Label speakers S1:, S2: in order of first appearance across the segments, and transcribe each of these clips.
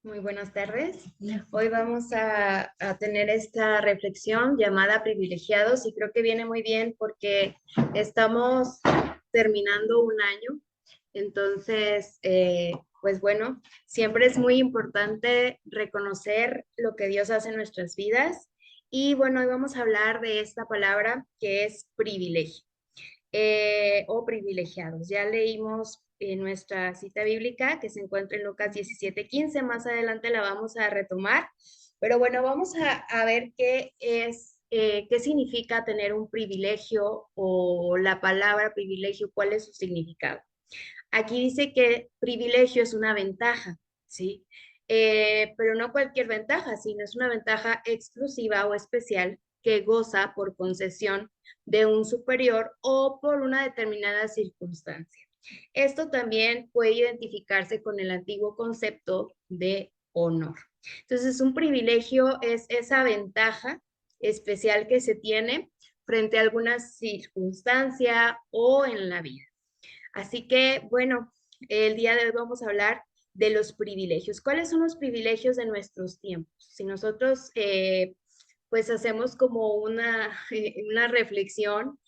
S1: Muy buenas tardes. Hoy vamos a tener esta reflexión llamada privilegiados y creo que viene muy bien porque estamos terminando un año. Entonces, pues bueno, siempre es muy importante reconocer lo que Dios hace en nuestras vidas. Y bueno, hoy vamos a hablar de esta palabra que es privilegio o privilegiados. Ya leímos en nuestra cita bíblica que se encuentra en Lucas 17:15. Más adelante la vamos a retomar, pero bueno, vamos a ver qué significa tener un privilegio o la palabra privilegio, cuál es su significado. Aquí dice que privilegio es una ventaja, ¿sí? Pero no cualquier ventaja, sino es una ventaja exclusiva o especial que goza por concesión de un superior o por una determinada circunstancia. Esto también puede identificarse con el antiguo concepto de honor. Entonces, un privilegio es esa ventaja especial que se tiene frente a alguna circunstancia o en la vida. Así que, bueno, el día de hoy vamos a hablar de los privilegios. ¿Cuáles son los privilegios de nuestros tiempos? Si nosotros, pues, hacemos como una reflexión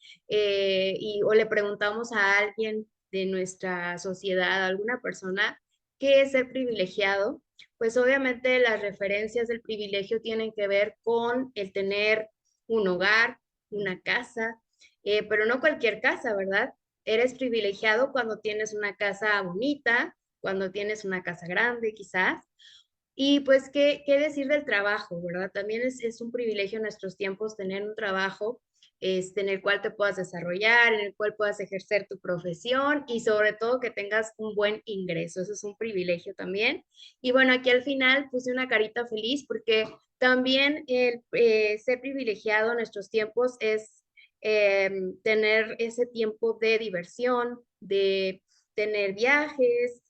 S1: o le preguntamos a alguien de nuestra sociedad, a alguna persona, ¿qué es ser privilegiado? Pues obviamente las referencias del privilegio tienen que ver con el tener un hogar, una casa, pero no cualquier casa, ¿verdad? Eres privilegiado cuando tienes una casa bonita, cuando tienes una casa grande, quizás. Y pues, ¿qué decir del trabajo, verdad? También es un privilegio en nuestros tiempos tener un trabajo en el cual te puedas desarrollar, en el cual puedas ejercer tu profesión y sobre todo que tengas un buen ingreso. Eso es un privilegio también. Y bueno, aquí al final puse una carita feliz porque también el ser privilegiado en nuestros tiempos es tener ese tiempo de diversión, de tener viajes,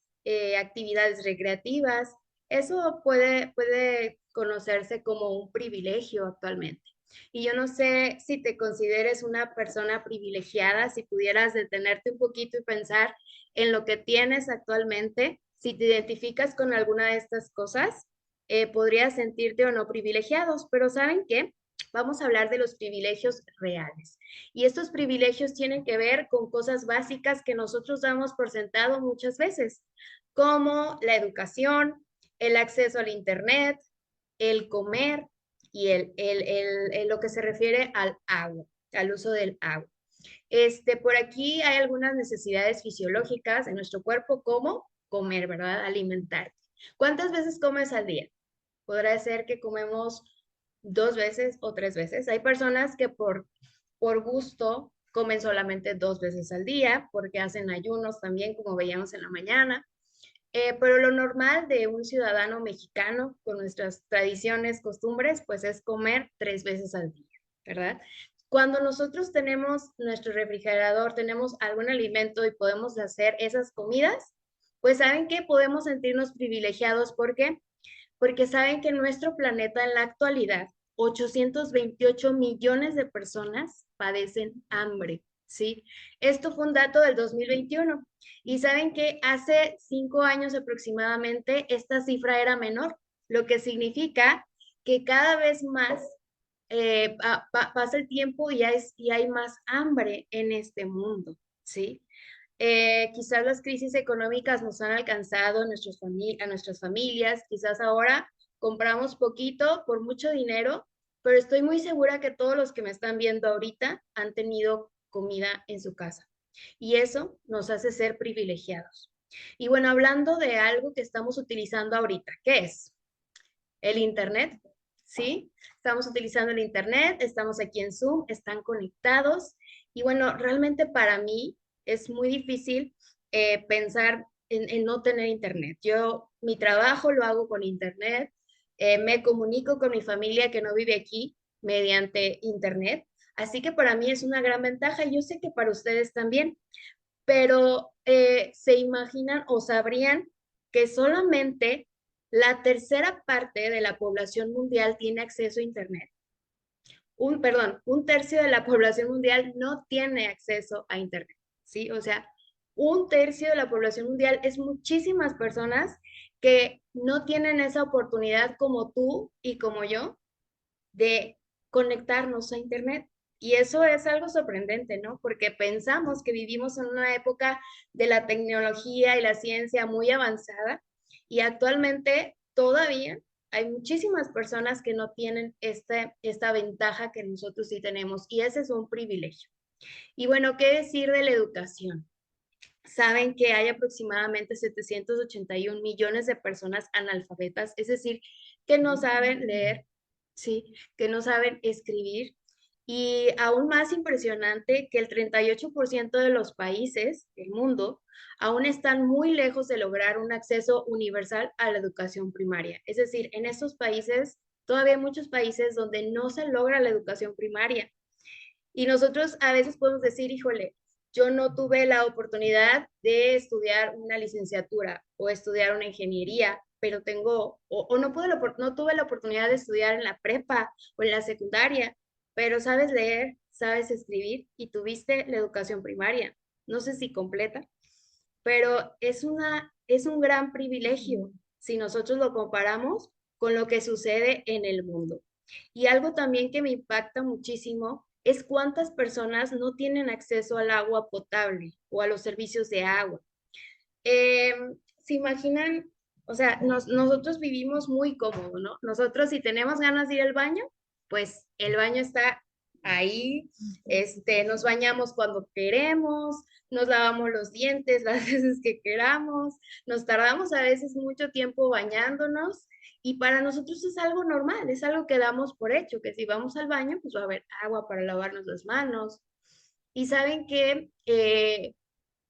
S1: actividades recreativas. Eso puede conocerse como un privilegio actualmente. Y yo no sé si te consideres una persona privilegiada, si pudieras detenerte un poquito y pensar en lo que tienes actualmente, si te identificas con alguna de estas cosas, podrías sentirte o no privilegiados, pero ¿saben qué? Vamos a hablar de los privilegios reales. Y estos privilegios tienen que ver con cosas básicas que nosotros damos por sentado muchas veces, como la educación, el acceso al Internet, el comer y lo que se refiere al agua, al uso del agua. Por aquí hay algunas necesidades fisiológicas en nuestro cuerpo, como comer, ¿verdad? Alimentarte. ¿Cuántas veces comes al día? Podrá ser que comemos 2 veces o 3 veces. Hay personas que por gusto comen solamente 2 veces al día, porque hacen ayunos también, como veíamos en la mañana. Pero lo normal de un ciudadano mexicano con nuestras tradiciones, costumbres, pues es comer 3 veces al día, ¿verdad? Cuando nosotros tenemos nuestro refrigerador, tenemos algún alimento y podemos hacer esas comidas, pues saben que podemos sentirnos privilegiados. ¿Por qué? Porque saben que en nuestro planeta en la actualidad 828 millones de personas padecen hambre, ¿sí? Esto fue un dato del 2021 y saben que hace 5 años aproximadamente esta cifra era menor, lo que significa que cada vez más pasa el tiempo y hay más hambre en este mundo, ¿sí? Quizás las crisis económicas nos han alcanzado a nuestras familias, quizás ahora compramos poquito por mucho dinero, pero estoy muy segura que todos los que me están viendo ahorita han tenido comida en su casa y eso nos hace ser privilegiados. Y bueno, hablando de algo que estamos utilizando ahorita, ¿qué es? El Internet, ¿sí? Estamos utilizando el Internet, estamos aquí en Zoom, están conectados y bueno, realmente para mí es muy difícil pensar en no tener Internet. Yo mi trabajo lo hago con Internet, me comunico con mi familia que no vive aquí mediante Internet, así que para mí es una gran ventaja y yo sé que para ustedes también, pero se imaginan o sabrían que solamente la tercera parte de la población mundial tiene acceso a Internet. Perdón, un tercio de la población mundial no tiene acceso a Internet, ¿sí? O sea, un tercio de la población mundial es muchísimas personas que no tienen esa oportunidad como tú y como yo de conectarnos a Internet. Y eso es algo sorprendente, ¿no? Porque pensamos que vivimos en una época de la tecnología y la ciencia muy avanzada y actualmente todavía hay muchísimas personas que no tienen esta ventaja que nosotros sí tenemos y ese es un privilegio. Y bueno, ¿qué decir de la educación? Saben que hay aproximadamente 781 millones de personas analfabetas, es decir, que no saben leer, ¿sí? Que no saben escribir. Y aún más impresionante que el 38% de los países del mundo aún están muy lejos de lograr un acceso universal a la educación primaria. Es decir, en estos países, todavía hay muchos países donde no se logra la educación primaria. Y nosotros a veces podemos decir, híjole, yo no tuve la oportunidad de estudiar una licenciatura o estudiar una ingeniería, pero tengo, o no, no tuve la oportunidad de estudiar en la prepa o en la secundaria, pero sabes leer, sabes escribir y tuviste la educación primaria. No sé si completa, pero es un gran privilegio si nosotros lo comparamos con lo que sucede en el mundo. Y algo también que me impacta muchísimo es cuántas personas no tienen acceso al agua potable o a los servicios de agua. Eh, ¿Se imaginan? O sea, nosotros vivimos muy cómodo, ¿no? Nosotros si tenemos ganas de ir al baño, pues el baño está ahí, nos bañamos cuando queremos, nos lavamos los dientes las veces que queramos, nos tardamos a veces mucho tiempo bañándonos y para nosotros es algo normal, es algo que damos por hecho, que si vamos al baño, pues va a haber agua para lavarnos las manos. Y saben que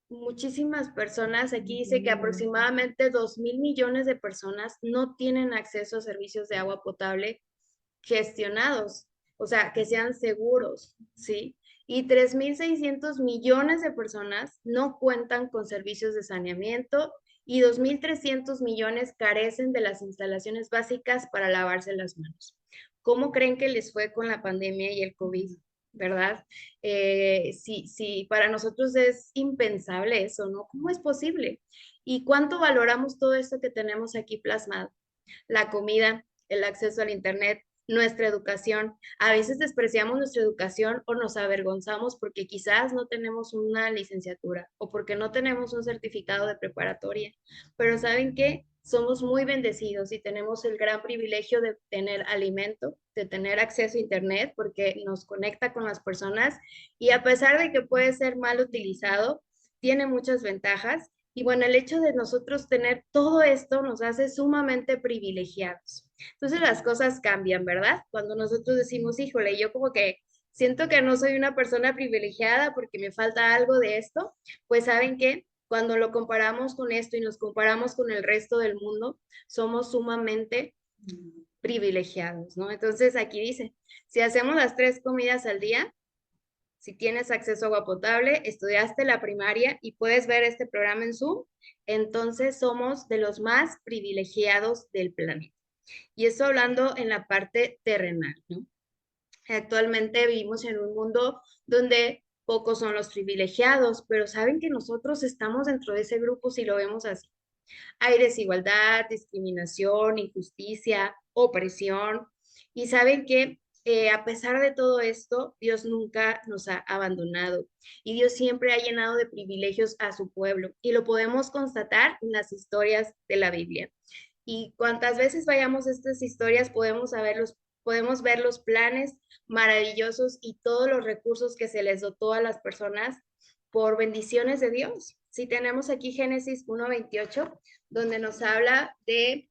S1: muchísimas personas, aquí dice que aproximadamente 2.000 millones de personas no tienen acceso a servicios de agua potable gestionados, o sea, que sean seguros, ¿sí? Y 3.600 millones de personas no cuentan con servicios de saneamiento y 2.300 millones carecen de las instalaciones básicas para lavarse las manos. ¿Cómo creen que les fue con la pandemia y el COVID? ¿Verdad? Sí, para nosotros es impensable eso, ¿no? ¿Cómo es posible? ¿Y cuánto valoramos todo esto que tenemos aquí plasmado? La comida, el acceso al Internet, nuestra educación. A veces despreciamos nuestra educación o nos avergonzamos porque quizás no tenemos una licenciatura o porque no tenemos un certificado de preparatoria. Pero ¿saben qué? Somos muy bendecidos y tenemos el gran privilegio de tener alimento, de tener acceso a Internet porque nos conecta con las personas y a pesar de que puede ser mal utilizado, tiene muchas ventajas y bueno, el hecho de nosotros tener todo esto nos hace sumamente privilegiados. Entonces las cosas cambian, ¿verdad? Cuando nosotros decimos, híjole, yo como que siento que no soy una persona privilegiada porque me falta algo de esto, pues saben que cuando lo comparamos con esto y nos comparamos con el resto del mundo, somos sumamente privilegiados, ¿no? Entonces aquí dice, si hacemos las 3 comidas al día, si tienes acceso a agua potable, estudiaste la primaria y puedes ver este programa en Zoom, entonces somos de los más privilegiados del planeta. Y eso hablando en la parte terrenal, ¿no? Actualmente vivimos en un mundo donde pocos son los privilegiados, pero saben que nosotros estamos dentro de ese grupo si lo vemos así. Hay desigualdad, discriminación, injusticia, opresión. Y saben que a pesar de todo esto, Dios nunca nos ha abandonado y Dios siempre ha llenado de privilegios a su pueblo y lo podemos constatar en las historias de la Biblia. Y cuantas veces vayamos a estas historias, podemos ver los planes maravillosos y todos los recursos que se les dotó a las personas por bendiciones de Dios. Si tenemos aquí Génesis 1:28, donde nos habla de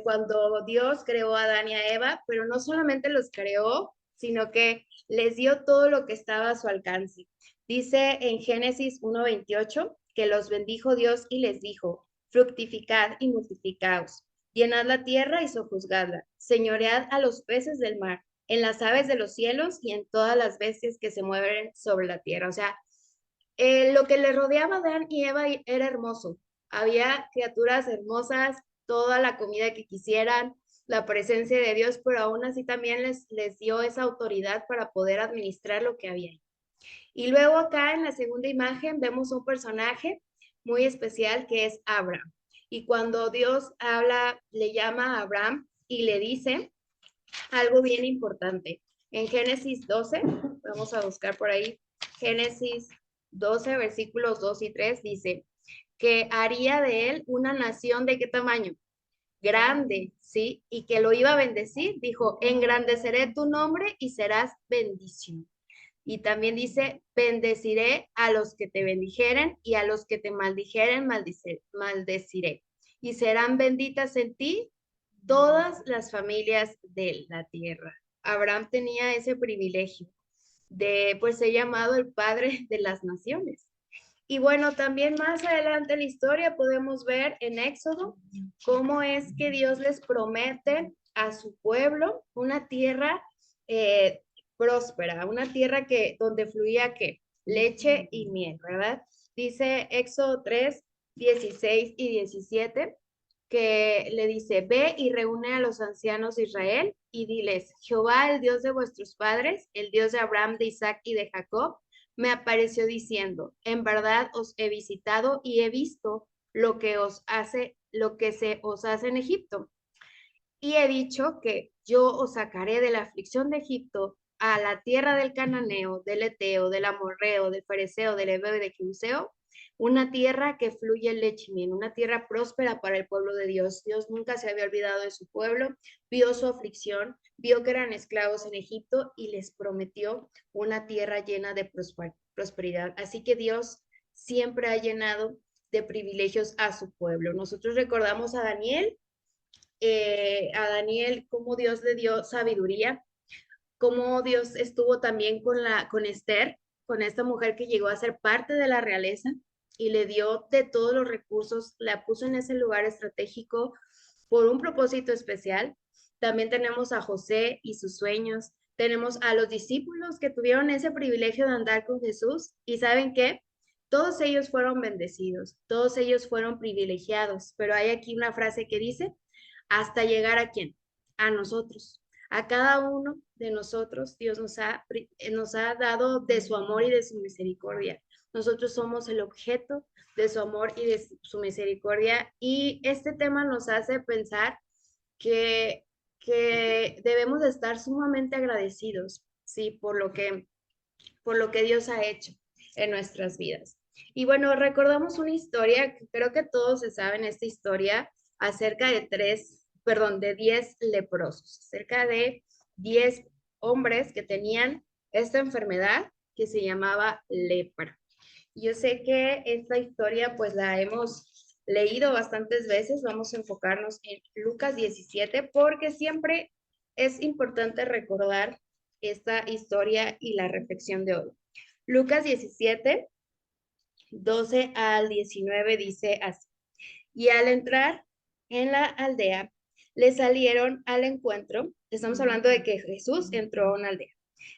S1: cuando Dios creó a Adán y a Eva, pero no solamente los creó, sino que les dio todo lo que estaba a su alcance. Dice en Génesis 1:28 que los bendijo Dios y les dijo, fructificad y multiplicaos, llenad la tierra y sojuzgadla, señoread a los peces del mar, en las aves de los cielos y en todas las bestias que se mueven sobre la tierra. O sea, lo que le rodeaba a Adán y Eva era hermoso. Había criaturas hermosas, toda la comida que quisieran, la presencia de Dios, pero aún así también les dio esa autoridad para poder administrar lo que había. Y luego acá en la segunda imagen vemos un personaje muy especial que es Abraham. Y cuando Dios habla, le llama a Abraham y le dice algo bien importante. En Génesis 12, vamos a buscar por ahí, Génesis 12, versículos 2 y 3, dice que haría de él una nación de qué tamaño? Grande, ¿sí? Y que lo iba a bendecir. Dijo, engrandeceré tu nombre y serás bendición. Y también dice, bendeciré a los que te bendijeren y a los que te maldijeren, maldeciré. Y serán benditas en ti todas las familias de la tierra. Abraham tenía ese privilegio de pues ser llamado el padre de las naciones. Y bueno, también más adelante en la historia podemos ver en Éxodo cómo es que Dios les promete a su pueblo una tierra eh, próspera, una tierra que donde fluía que leche y miel, ¿verdad? Dice Éxodo 3, 16 y 17 que le dice, ve y reúne a los ancianos de Israel y diles, Jehová, el Dios de vuestros padres, el Dios de Abraham, de Isaac y de Jacob, me apareció diciendo, en verdad os he visitado y he visto lo que se os hace en Egipto. Y he dicho que yo os sacaré de la aflicción de Egipto a la tierra del cananeo, del eteo, del amorreo, del fereceo, del heveo y del jebuseo, una tierra que fluye leche y miel, una tierra próspera para el pueblo de Dios. Dios nunca se había olvidado de su pueblo, vio su aflicción, vio que eran esclavos en Egipto y les prometió una tierra llena de prosperidad. Así que Dios siempre ha llenado de privilegios a su pueblo. Nosotros recordamos a Daniel, cómo Dios le dio sabiduría, cómo Dios estuvo también con Esther, con esta mujer que llegó a ser parte de la realeza y le dio de todos los recursos, la puso en ese lugar estratégico por un propósito especial. También tenemos a José y sus sueños, tenemos a los discípulos que tuvieron ese privilegio de andar con Jesús y ¿saben qué? Todos ellos fueron bendecidos, todos ellos fueron privilegiados, pero hay aquí una frase que dice, hasta llegar a quién? A nosotros. A cada uno de nosotros, Dios nos ha dado de su amor y de su misericordia. Nosotros somos el objeto de su amor y de su misericordia. Y este tema nos hace pensar que, que debemos de estar sumamente agradecidos, ¿sí? Por lo que Dios ha hecho en nuestras vidas. Y bueno, recordamos una historia, que creo que todos se saben esta historia, acerca de de 10 leprosos, cerca de 10 hombres que tenían esta enfermedad que se llamaba lepra. Yo sé que esta historia pues la hemos leído bastantes veces, vamos a enfocarnos en Lucas 17 porque siempre es importante recordar esta historia y la reflexión de hoy. Lucas 17, 12 al 19 dice así. Y al entrar en la aldea, le salieron al encuentro, estamos hablando de que Jesús entró a una aldea,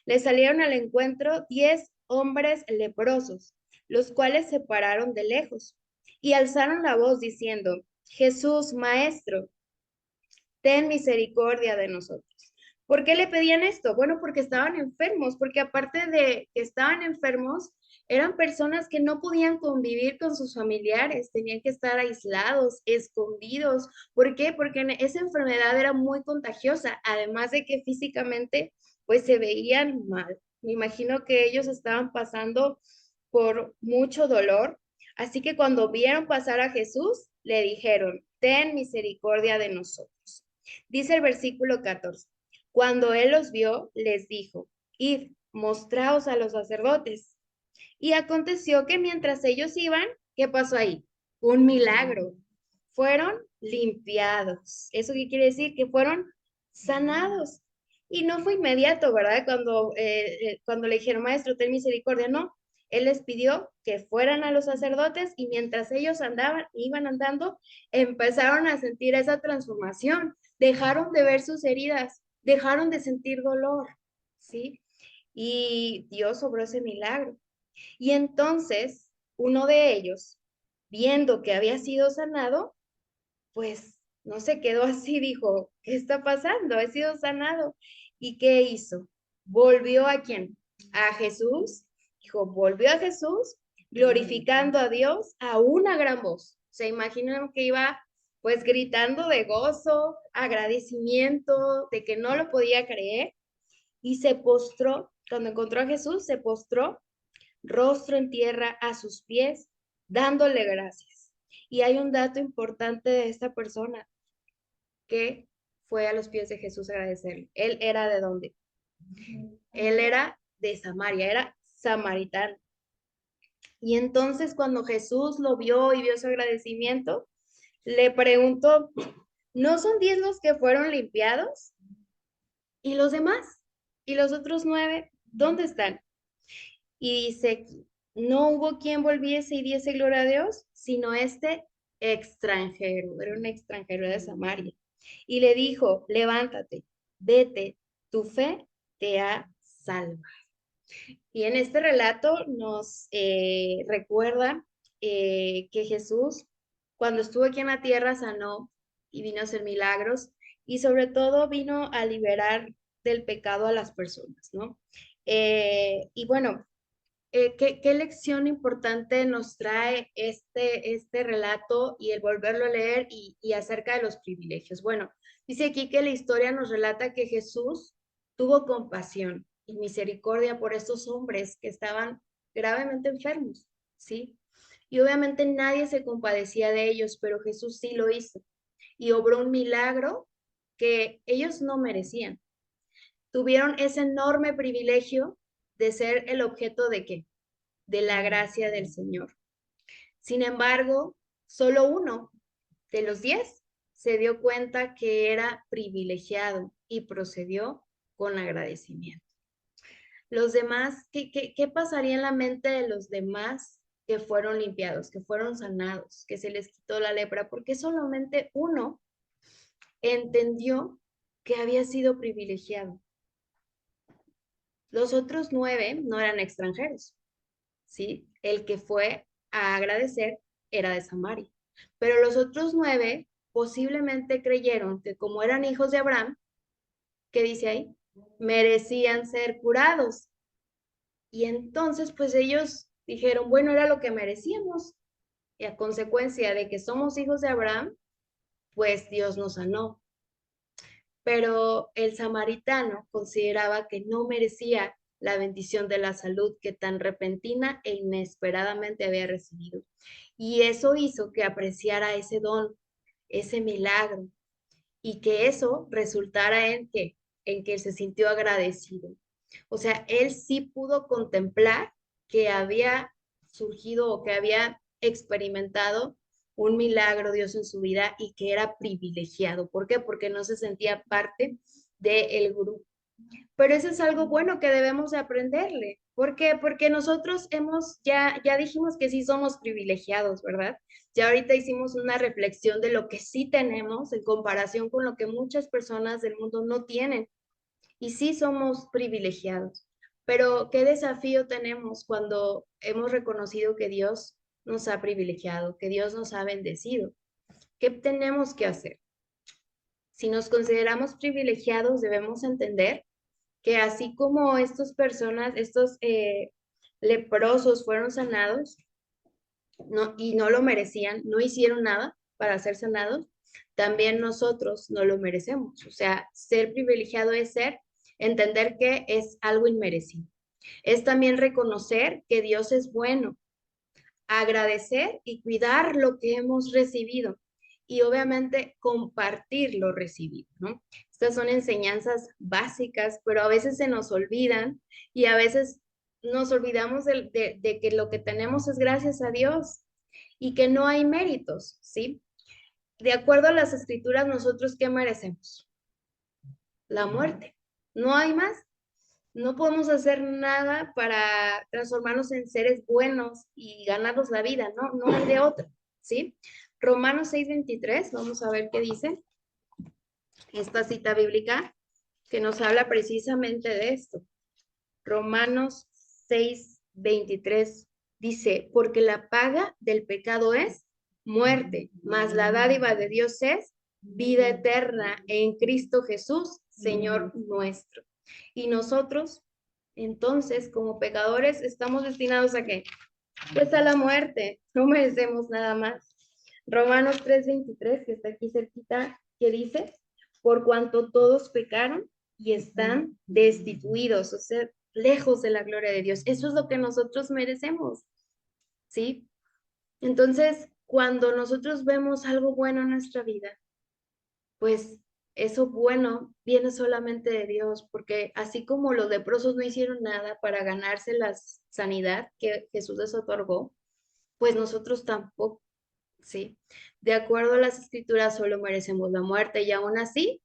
S1: le salieron al encuentro 10 hombres leprosos, los cuales se pararon de lejos y alzaron la voz diciendo, Jesús, Maestro, ten misericordia de nosotros. ¿Por qué le pedían esto? Bueno, porque estaban enfermos, porque aparte de que estaban enfermos, eran personas que no podían convivir con sus familiares, tenían que estar aislados, escondidos. ¿Por qué? Porque esa enfermedad era muy contagiosa, además de que físicamente pues se veían mal. Me imagino que ellos estaban pasando por mucho dolor. Así que cuando vieron pasar a Jesús, le dijeron, ten misericordia de nosotros. Dice el versículo 14. Cuando él los vio, les dijo, id, mostraos a los sacerdotes. Y aconteció que mientras ellos iban, ¿qué pasó ahí? Un milagro. Fueron limpiados. ¿Eso qué quiere decir? Que fueron sanados. Y no fue inmediato, ¿verdad? Cuando le dijeron, maestro, ten misericordia, no. Él les pidió que fueran a los sacerdotes y mientras ellos iban andando, empezaron a sentir esa transformación. Dejaron de ver sus heridas, dejaron de sentir dolor, ¿sí? Y Dios obró ese milagro. Y entonces uno de ellos, viendo que había sido sanado, pues no se quedó así, dijo, ¿qué está pasando? He sido sanado. ¿Y qué hizo? ¿Volvió a quién? A Jesús. Dijo, volvió a Jesús, glorificando a Dios a una gran voz. sea, imaginen que iba pues gritando de gozo, agradecimiento, de que no lo podía creer, y se postró, cuando encontró a Jesús, se postró rostro en tierra a sus pies, dándole gracias. Y hay un dato importante de esta persona, que fue a los pies de Jesús a agradecerle. ¿Él era de dónde? Él era de Samaria, era samaritano. Y entonces cuando Jesús lo vio y vio su agradecimiento, le preguntó, ¿no son 10 los que fueron limpiados? ¿Y los demás? ¿Y los otros 9? ¿Dónde están? Y dice, no hubo quien volviese y diese gloria a Dios, sino este extranjero, era un extranjero de Samaria. Y le dijo, levántate, vete, tu fe te ha salvado. Y en este relato nos recuerda que Jesús, cuando estuvo aquí en la tierra, sanó y vino a hacer milagros y sobre todo vino a liberar del pecado a las personas, ¿no? Y bueno, ¿qué lección importante nos trae este relato y el volverlo a leer y acerca de los privilegios? Bueno, dice aquí que la historia nos relata que Jesús tuvo compasión y misericordia por estos hombres que estaban gravemente enfermos, ¿sí? Y obviamente nadie se compadecía de ellos, pero Jesús sí lo hizo y obró un milagro que ellos no merecían. Tuvieron ese enorme privilegio de ser el objeto de ¿qué? De la gracia del Señor. Sin embargo, solo uno de los 10 se dio cuenta que era privilegiado y procedió con agradecimiento. Los demás, ¿qué pasaría en la mente de los demás que fueron limpiados, que fueron sanados, que se les quitó la lepra? Porque solamente uno entendió que había sido privilegiado. Los otros 9 no eran extranjeros, ¿sí? El que fue a agradecer era de Samaria. Pero los otros 9 posiblemente creyeron que como eran hijos de Abraham, ¿qué dice ahí? Merecían ser curados. Y entonces, pues ellos dijeron, bueno, era lo que merecíamos. Y a consecuencia de que somos hijos de Abraham, pues Dios nos sanó. Pero el samaritano consideraba que no merecía la bendición de la salud que tan repentina e inesperadamente había recibido. Y eso hizo que apreciara ese don, ese milagro, y que eso resultara en que él se sintió agradecido. O sea, él sí pudo contemplar que había surgido o que había experimentado un milagro Dios en su vida y que era privilegiado. ¿Por qué? Porque no se sentía parte del grupo. Pero eso es algo bueno que debemos de aprenderle. ¿Por qué? Porque nosotros ya dijimos que sí somos privilegiados, ¿verdad? Ya ahorita hicimos una reflexión de lo que sí tenemos en comparación con lo que muchas personas del mundo no tienen. Y sí somos privilegiados. Pero ¿qué desafío tenemos cuando hemos reconocido que Dios nos ha privilegiado, que Dios nos ha bendecido? ¿Qué tenemos que hacer? Si nos consideramos privilegiados, debemos entender que así como estas personas, estos leprosos fueron sanados y no lo merecían, no hicieron nada para ser sanados, también nosotros no lo merecemos. O sea, ser privilegiado es entender que es algo inmerecido. Es también reconocer que Dios es bueno, agradecer y cuidar lo que hemos recibido y obviamente compartir lo recibido, ¿no? Estas son enseñanzas básicas, pero a veces se nos olvidan y a veces nos olvidamos de que lo que tenemos es gracias a Dios y que no hay méritos, ¿sí? De acuerdo a las escrituras, nosotros, ¿qué merecemos? La muerte. No hay más. No podemos hacer nada para transformarnos en seres buenos y ganarnos la vida, ¿no? No hay de otra, ¿sí? Romanos 6:23, vamos a ver qué dice esta cita bíblica que nos habla precisamente de esto. Romanos 6:23 dice, porque la paga del pecado es muerte, mas la dádiva de Dios es vida eterna en Cristo Jesús, Señor nuestro. Y nosotros, entonces, como pecadores, estamos destinados ¿a qué? Pues a la muerte, no merecemos nada más. Romanos 3:23, que está aquí cerquita, que dice, por cuanto todos pecaron y están destituidos, o sea, lejos de la gloria de Dios. Eso es lo que nosotros merecemos, ¿sí? Entonces, cuando nosotros vemos algo bueno en nuestra vida, pues eso bueno viene solamente de Dios, porque así como los leprosos no hicieron nada para ganarse la sanidad que Jesús les otorgó, pues nosotros tampoco, ¿sí? De acuerdo a las escrituras, solo merecemos la muerte y aún así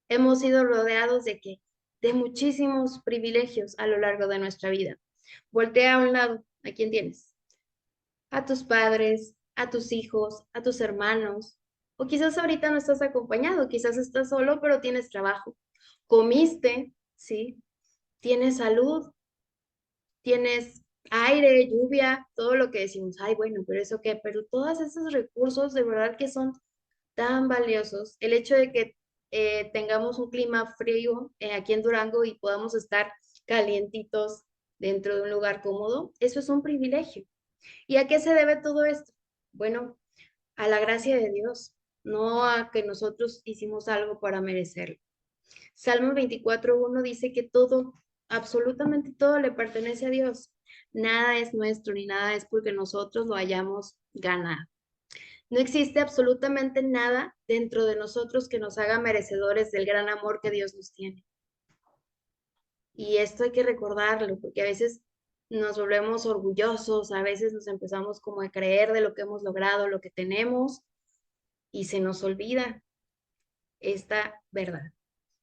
S1: hemos sido rodeados de qué? De muchísimos privilegios a lo largo de nuestra vida. Voltea a un lado, ¿a quién tienes? A tus padres, a tus hijos, a tus hermanos, o quizás ahorita no estás acompañado, quizás estás solo, pero tienes trabajo. Comiste, ¿sí? Tienes salud, tienes aire, lluvia, todo lo que decimos, ay, bueno, pero eso qué, pero todos esos recursos de verdad que son tan valiosos. El hecho de que tengamos un clima frío aquí en Durango y podamos estar calientitos dentro de un lugar cómodo, eso es un privilegio. ¿Y a qué se debe todo esto? Bueno, a la gracia de Dios, no a que nosotros hicimos algo para merecerlo. Salmo 24:1 dice que todo, absolutamente todo le pertenece a Dios. Nada es nuestro ni nada es porque nosotros lo hayamos ganado. No existe absolutamente nada dentro de nosotros que nos haga merecedores del gran amor que Dios nos tiene. Y esto hay que recordarlo, porque a veces nos volvemos orgullosos, a veces nos empezamos como a creer de lo que hemos logrado, lo que tenemos, y se nos olvida esta verdad,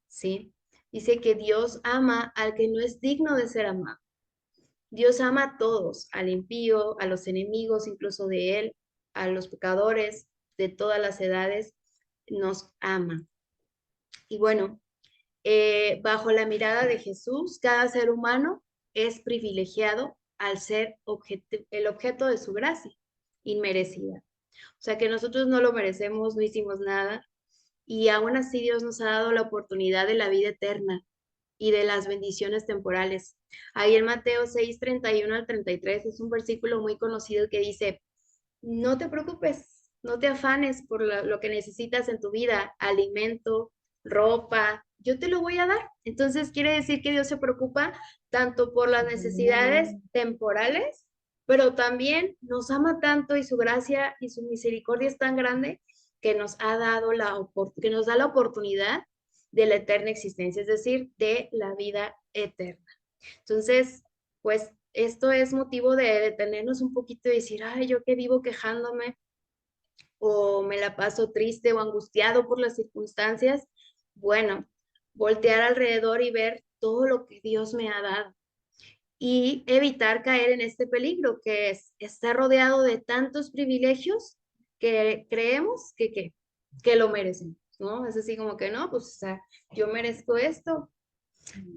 S1: ¿sí? Dice que Dios ama al que no es digno de ser amado. Dios ama a todos, al impío, a los enemigos incluso de Él, a los pecadores de todas las edades, nos ama. Y bueno, bajo la mirada de Jesús, cada ser humano es privilegiado al ser el objeto de su gracia, inmerecida. O sea que nosotros no lo merecemos, no hicimos nada, y aún así Dios nos ha dado la oportunidad de la vida eterna y de las bendiciones temporales. Ahí en Mateo 6:31 al 33 es un versículo muy conocido que dice, no te preocupes, no te afanes por lo que necesitas en tu vida, alimento, ropa, yo te lo voy a dar. Entonces quiere decir que Dios se preocupa tanto por las necesidades temporales, pero también nos ama tanto y su gracia y su misericordia es tan grande que nos ha dado que nos da la oportunidad de la eterna existencia, es decir, de la vida eterna. Entonces, pues esto es motivo de detenernos un poquito y decir, ay, yo que vivo quejándome o me la paso triste o angustiado por las circunstancias. Bueno, voltear alrededor y ver todo lo que Dios me ha dado y evitar caer en este peligro que es estar rodeado de tantos privilegios que creemos que lo merecen, ¿no? Es así como que no, pues o sea, yo merezco esto,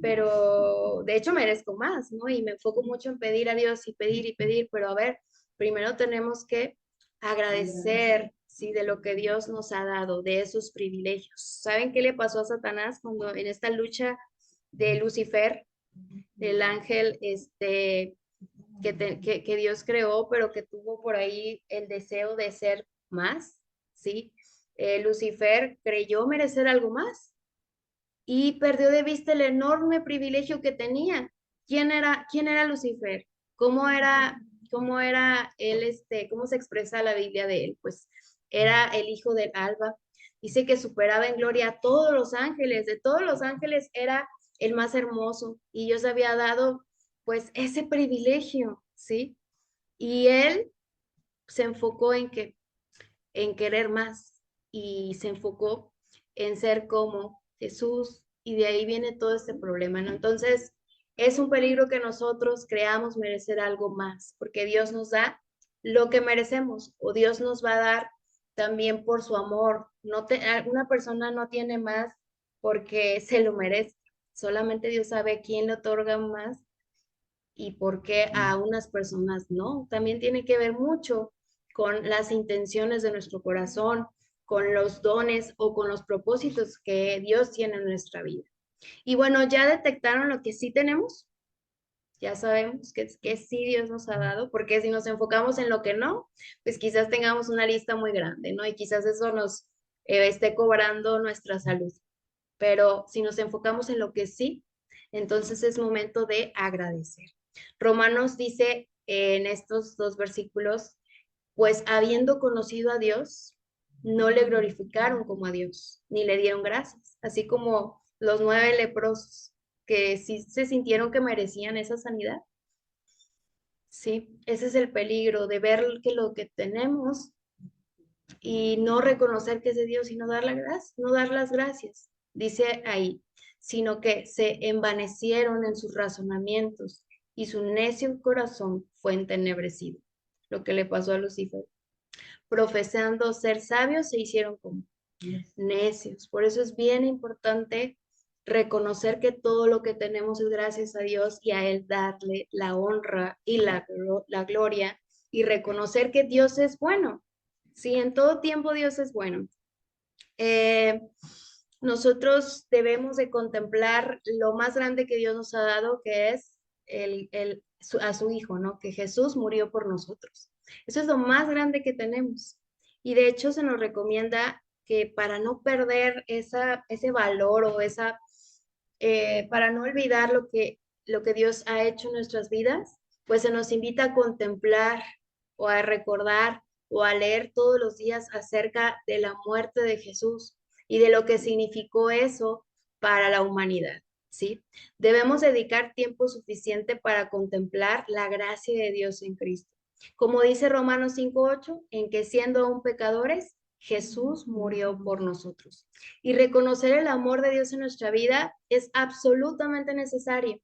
S1: pero de hecho merezco más, ¿no? Y me enfoco mucho en pedir a Dios y pedir, pero a ver, primero tenemos que agradecer, ¿sí? De lo que Dios nos ha dado, de esos privilegios. ¿Saben qué le pasó a Satanás cuando en esta lucha de Lucifer, el ángel que Dios creó, pero que tuvo por ahí el deseo de ser más, ¿sí? Lucifer creyó merecer algo más y perdió de vista el enorme privilegio que tenía. Quién era Lucifer? Cómo era él, cómo se expresa la Biblia de él? Pues era el hijo del alba. Dice que superaba en gloria a todos los ángeles. De todos los ángeles era el más hermoso y Dios había dado pues ese privilegio, ¿sí? Y él se enfocó en querer más y se enfocó en ser como Jesús y de ahí viene todo este problema, ¿no? Entonces, es un peligro que nosotros creamos merecer algo más, porque Dios nos da lo que merecemos o Dios nos va a dar también por su amor. Una persona no tiene más porque se lo merece. Solamente Dios sabe a quién le otorga más y por qué a unas personas no. También tiene que ver mucho con las intenciones de nuestro corazón, con los dones o con los propósitos que Dios tiene en nuestra vida. Y bueno, ya detectaron lo que sí tenemos, Ya sabemos que sí Dios nos ha dado, porque si nos enfocamos en lo que no, pues quizás tengamos una lista muy grande, ¿no? Y quizás eso nos esté cobrando nuestra salud. Pero si nos enfocamos en lo que sí, entonces es momento de agradecer. Romanos dice en estos dos versículos, pues habiendo conocido a Dios, no le glorificaron como a Dios, ni le dieron gracias, así como los 9 leprosos que sí se sintieron que merecían esa sanidad. Sí, ese es el peligro de ver que lo que tenemos y no reconocer que es de Dios y no dar no dar las gracias. Dice ahí, sino que se envanecieron en sus razonamientos y su necio corazón fue entenebrecido. Lo que le pasó a Lucifer. Profesando ser sabios, se hicieron como necios. Por eso es bien importante reconocer que todo lo que tenemos es gracias a Dios y a Él darle la honra y la gloria y reconocer que Dios es bueno. Sí, en todo tiempo Dios es bueno. Eh, Nosotros debemos de contemplar lo más grande que Dios nos ha dado, que es a su Hijo, ¿no? Que Jesús murió por nosotros. Eso es lo más grande que tenemos. Y de hecho se nos recomienda que para no perder ese valor o para no olvidar lo que Dios ha hecho en nuestras vidas, pues se nos invita a contemplar o a recordar o a leer todos los días acerca de la muerte de Jesús y de lo que significó eso para la humanidad, ¿sí? Debemos dedicar tiempo suficiente para contemplar la gracia de Dios en Cristo. Como dice Romanos 5:8, en que siendo aún pecadores, Jesús murió por nosotros. Y reconocer el amor de Dios en nuestra vida es absolutamente necesario.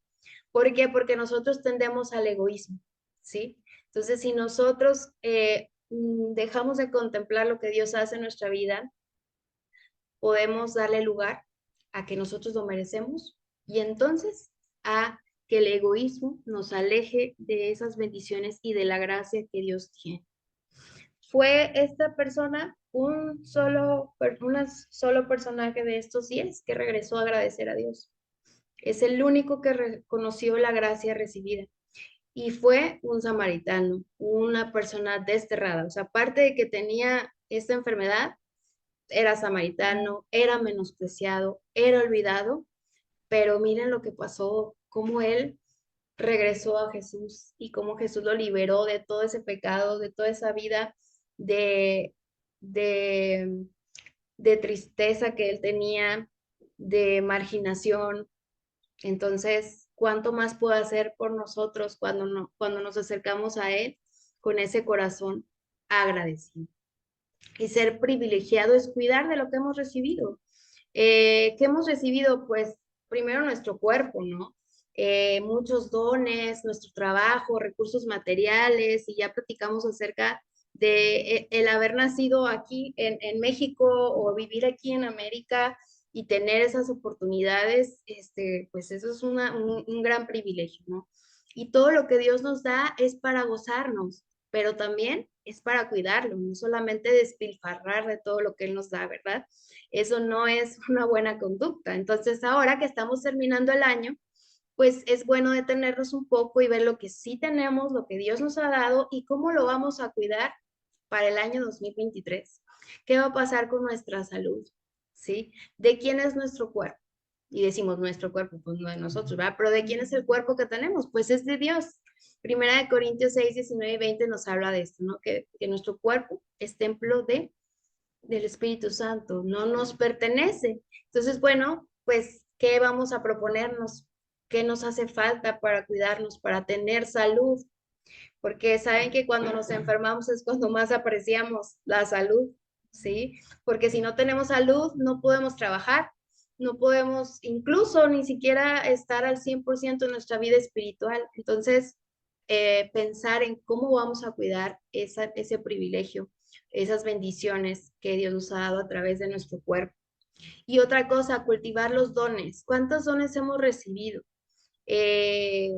S1: ¿Por qué? Porque nosotros tendemos al egoísmo, ¿sí? Entonces, si nosotros dejamos de contemplar lo que Dios hace en nuestra vida, podemos darle lugar a que nosotros lo merecemos y entonces a que el egoísmo nos aleje de esas bendiciones y de la gracia que Dios tiene. Fue esta persona un solo personaje de estos 10 que regresó a agradecer a Dios. Es el único que reconoció la gracia recibida. Y fue un samaritano, una persona desterrada. O sea, aparte de que tenía esta enfermedad, era samaritano, era menospreciado, era olvidado, pero miren lo que pasó, cómo él regresó a Jesús y cómo Jesús lo liberó de todo ese pecado, de toda esa vida de, de, de tristeza que él tenía, de marginación. Entonces, ¿cuánto más puede hacer por nosotros cuando, no, cuando nos acercamos a Él con ese corazón agradecido? Y ser privilegiado es cuidar de lo que hemos recibido. ¿Qué hemos recibido? Pues primero nuestro cuerpo, ¿no? Muchos dones, nuestro trabajo, recursos materiales, y ya platicamos acerca de el haber nacido aquí en México o vivir aquí en América y tener esas oportunidades, pues eso es un gran privilegio, ¿no? Y todo lo que Dios nos da es para gozarnos, pero también es para cuidarlo, no solamente despilfarrar de todo lo que Él nos da, ¿verdad? Eso no es una buena conducta. Entonces, ahora que estamos terminando el año, pues es bueno detenernos un poco y ver lo que sí tenemos, lo que Dios nos ha dado y cómo lo vamos a cuidar para el año 2023. ¿Qué va a pasar con nuestra salud? ¿Sí? ¿De quién es nuestro cuerpo? Y decimos nuestro cuerpo, pues no de nosotros, ¿verdad? Pero ¿de quién es el cuerpo que tenemos? Pues es de Dios. Primera de Corintios 6, 19 y 20 nos habla de esto, ¿no? Que nuestro cuerpo es templo del Espíritu Santo, no nos pertenece. Entonces, bueno, pues, ¿qué vamos a proponernos? ¿Qué nos hace falta para cuidarnos, para tener salud? Porque saben que cuando nos enfermamos es cuando más apreciamos la salud, ¿sí? Porque si no tenemos salud, no podemos trabajar, no podemos incluso ni siquiera estar al 100% en nuestra vida espiritual. Entonces, pensar en cómo vamos a cuidar ese privilegio, esas bendiciones que Dios nos ha dado a través de nuestro cuerpo. Y otra cosa, cultivar los dones. ¿Cuántos dones hemos recibido? Eh,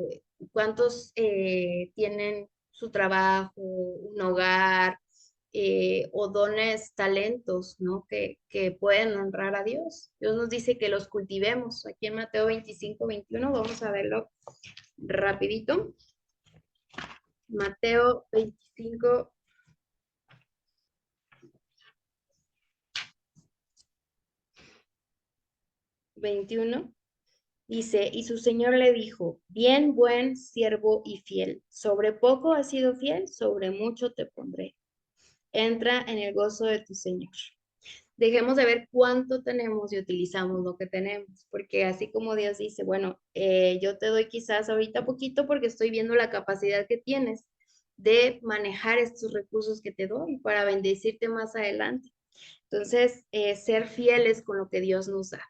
S1: ¿Cuántos tienen su trabajo, un hogar o dones, talentos, ¿no? Que pueden honrar a Dios? Dios nos dice que los cultivemos. Aquí en Mateo 25, 21, vamos a verlo rapidito. Mateo 25, 21. Dice, y su señor le dijo, bien, buen siervo y fiel, sobre poco has sido fiel, sobre mucho te pondré. Entra en el gozo de tu señor. Dejemos de ver cuánto tenemos y utilizamos lo que tenemos, porque así como Dios dice, bueno, yo te doy quizás ahorita poquito porque estoy viendo la capacidad que tienes de manejar estos recursos que te doy para bendecirte más adelante. Entonces, ser fieles con lo que Dios nos da.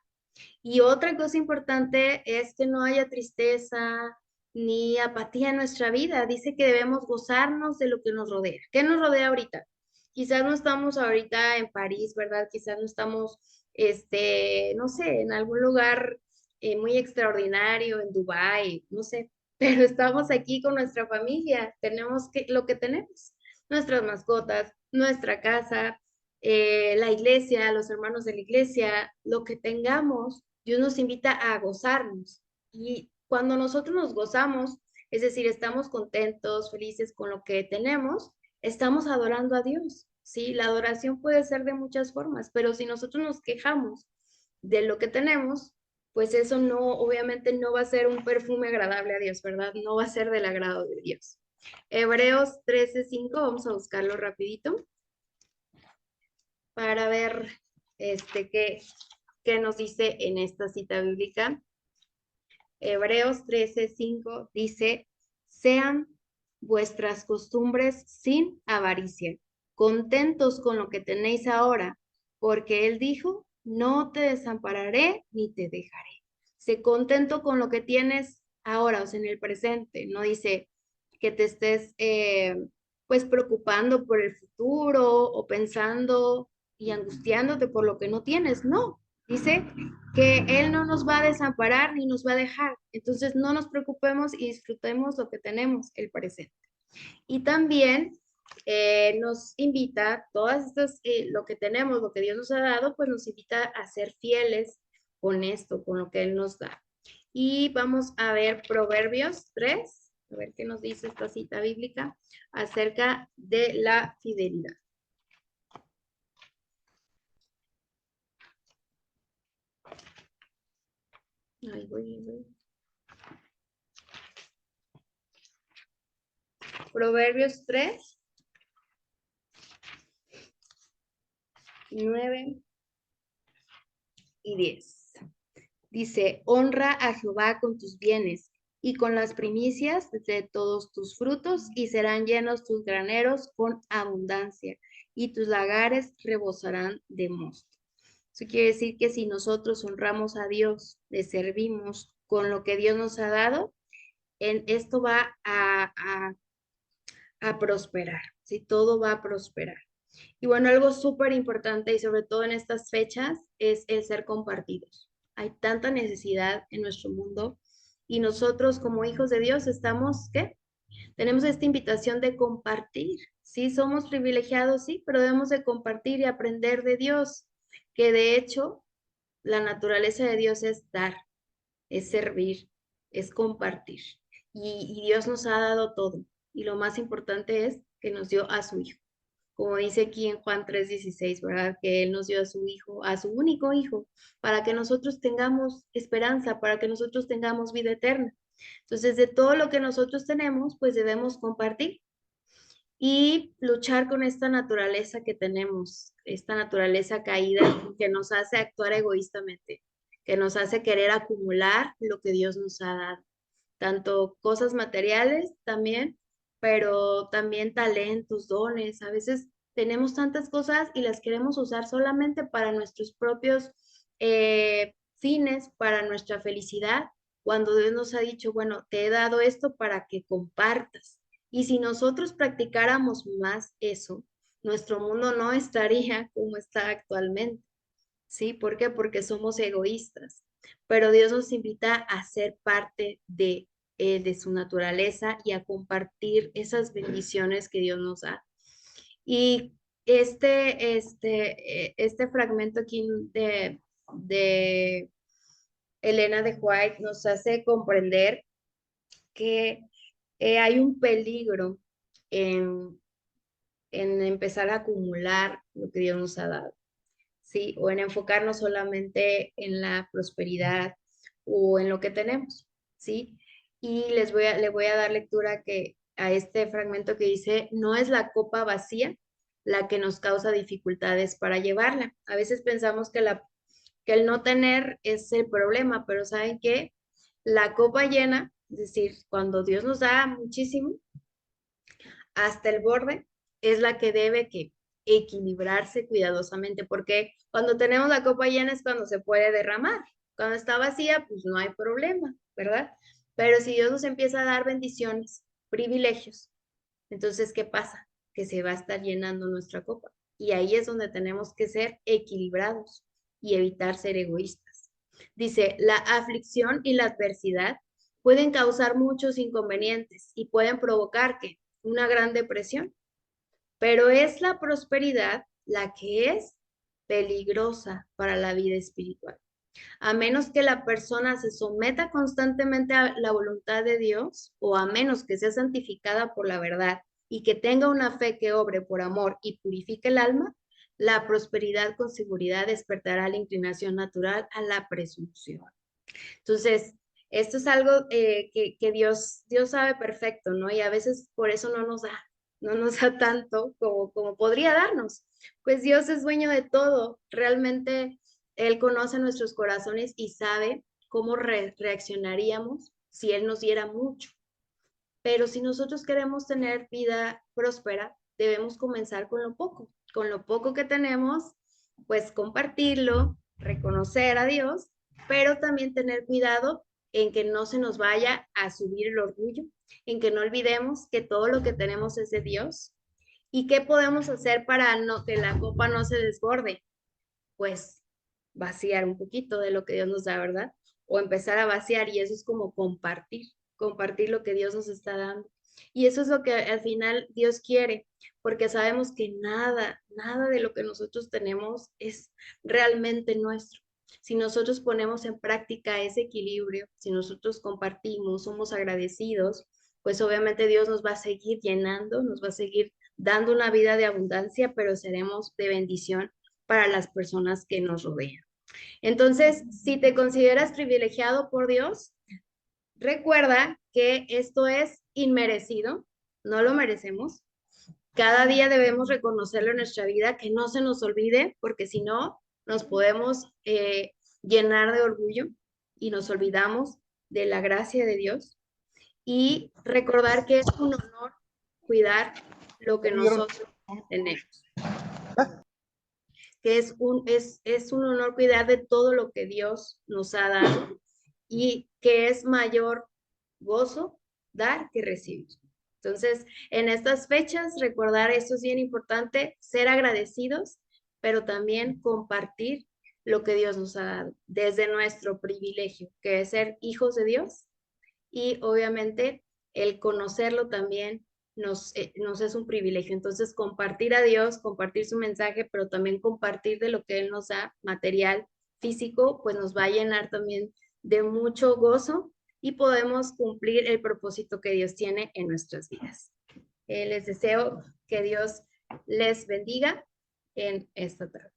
S1: Y otra cosa importante es que no haya tristeza ni apatía en nuestra vida. Dice que debemos gozarnos de lo que nos rodea. ¿Qué nos rodea ahorita? Quizás no estamos ahorita en París, ¿verdad? Quizás no estamos, no sé, en algún lugar muy extraordinario, en Dubái, no sé, pero estamos aquí con nuestra familia. Tenemos lo que tenemos, nuestras mascotas, nuestra casa, la iglesia, los hermanos de la iglesia, lo que tengamos, Dios nos invita a gozarnos. Y cuando nosotros nos gozamos, es decir, estamos contentos, felices con lo que tenemos, estamos adorando a Dios. Sí, la adoración puede ser de muchas formas, pero si nosotros nos quejamos de lo que tenemos, pues eso no, obviamente no va a ser un perfume agradable a Dios, ¿verdad? No va a ser del agrado de Dios. Hebreos 13:5, vamos a buscarlo rapidito para ver qué nos dice en esta cita bíblica. Hebreos 13:5 dice, sean vuestras costumbres sin avaricia, contentos con lo que tenéis ahora, porque Él dijo, no te desampararé ni te dejaré. Sé contento con lo que tienes ahora, o sea, en el presente. No dice que te estés pues preocupando por el futuro o pensando y angustiándote por lo que no tienes. No, dice que Él no nos va a desamparar ni nos va a dejar. Entonces no nos preocupemos y disfrutemos lo que tenemos, el presente. Y también nos invita, todas estas, lo que tenemos, lo que Dios nos ha dado, pues nos invita a ser fieles con esto, con lo que Él nos da. Y vamos a ver Proverbios 3, a ver qué nos dice esta cita bíblica acerca de la fidelidad. Ahí voy. Proverbios 3, 9 y 10. Dice, honra a Jehová con tus bienes y con las primicias de todos tus frutos, y serán llenos tus graneros con abundancia, y tus lagares rebosarán de mosto. Eso quiere decir que si nosotros honramos a Dios, le servimos con lo que Dios nos ha dado, esto va a prosperar, ¿sí? Todo va a prosperar. Y bueno, algo súper importante y sobre todo en estas fechas es el ser compartidos. Hay tanta necesidad en nuestro mundo y nosotros como hijos de Dios estamos, ¿qué? Tenemos esta invitación de compartir. Sí, somos privilegiados, sí, pero debemos de compartir y aprender de Dios, que de hecho la naturaleza de Dios es dar, es servir, es compartir. Y Dios nos ha dado todo. Y lo más importante es que nos dio a su Hijo, como dice aquí en Juan 3:16, ¿verdad? Que Él nos dio a su Hijo, a su único Hijo, para que nosotros tengamos esperanza, para que nosotros tengamos vida eterna. Entonces, de todo lo que nosotros tenemos, pues debemos compartir y luchar con esta naturaleza que tenemos, esta naturaleza caída que nos hace actuar egoístamente, que nos hace querer acumular lo que Dios nos ha dado, tanto cosas materiales también, pero también talentos, dones. A veces tenemos tantas cosas y las queremos usar solamente para nuestros propios fines, para nuestra felicidad, cuando Dios nos ha dicho, bueno, te he dado esto para que compartas. Y si nosotros practicáramos más eso, nuestro mundo no estaría como está actualmente. ¿Sí? ¿Por qué? Porque somos egoístas. Pero Dios nos invita a ser parte de su naturaleza y a compartir esas bendiciones que Dios nos da. Y este fragmento aquí de Elena de White nos hace comprender que hay un peligro en, en empezar a acumular lo que Dios nos ha dado, ¿sí? O en enfocarnos solamente en la prosperidad o en lo que tenemos, ¿sí? Y le voy a dar lectura a este fragmento que dice, no es la copa vacía la que nos causa dificultades para llevarla. A veces pensamos que el no tener es el problema, pero ¿saben qué? La copa llena, es decir, cuando Dios nos da muchísimo, hasta el borde, es la que debe que equilibrarse cuidadosamente, porque cuando tenemos la copa llena es cuando se puede derramar. Cuando está vacía, pues no hay problema, ¿verdad? Pero si Dios nos empieza a dar bendiciones, privilegios, entonces, ¿qué pasa? Que se va a estar llenando nuestra copa. Y ahí es donde tenemos que ser equilibrados y evitar ser egoístas. Dice, la aflicción y la adversidad pueden causar muchos inconvenientes y pueden provocar que una gran depresión, pero es la prosperidad la que es peligrosa para la vida espiritual. A menos que la persona se someta constantemente a la voluntad de Dios o a menos que sea santificada por la verdad y que tenga una fe que obre por amor y purifique el alma, la prosperidad con seguridad despertará la inclinación natural a la presunción. Entonces, esto es algo que Dios sabe perfecto, ¿no? Y a veces por eso no nos da tanto como podría darnos. Pues Dios es dueño de todo. Realmente Él conoce nuestros corazones y sabe cómo reaccionaríamos si Él nos diera mucho. Pero si nosotros queremos tener vida próspera, debemos comenzar con lo poco. Con lo poco que tenemos, pues compartirlo, reconocer a Dios, pero también tener cuidado en que no se nos vaya a subir el orgullo, en que no olvidemos que todo lo que tenemos es de Dios. ¿Y qué podemos hacer para que la copa no se desborde? Pues vaciar un poquito de lo que Dios nos da, ¿verdad? O empezar a vaciar y eso es como compartir lo que Dios nos está dando. Y eso es lo que al final Dios quiere, porque sabemos que nada de lo que nosotros tenemos es realmente nuestro. Si nosotros ponemos en práctica ese equilibrio, si nosotros compartimos, somos agradecidos, pues obviamente Dios nos va a seguir llenando, nos va a seguir dando una vida de abundancia, pero seremos de bendición para las personas que nos rodean. Entonces, si te consideras privilegiado por Dios, recuerda que esto es inmerecido, no lo merecemos. Cada día debemos reconocerlo en nuestra vida, que no se nos olvide, porque si no, nos podemos llenar de orgullo y nos olvidamos de la gracia de Dios. Y recordar que es un honor cuidar lo que nosotros tenemos, que es un honor cuidar de todo lo que Dios nos ha dado y que es mayor gozo dar que recibir. Entonces, en estas fechas, recordar esto es bien importante, ser agradecidos, pero también compartir lo que Dios nos ha dado desde nuestro privilegio, que es ser hijos de Dios y obviamente el conocerlo también nos es un privilegio. Entonces, compartir a Dios, compartir su mensaje, pero también compartir de lo que Él nos da, material, físico, pues nos va a llenar también de mucho gozo y podemos cumplir el propósito que Dios tiene en nuestras vidas. Les deseo que Dios les bendiga en esta tarde.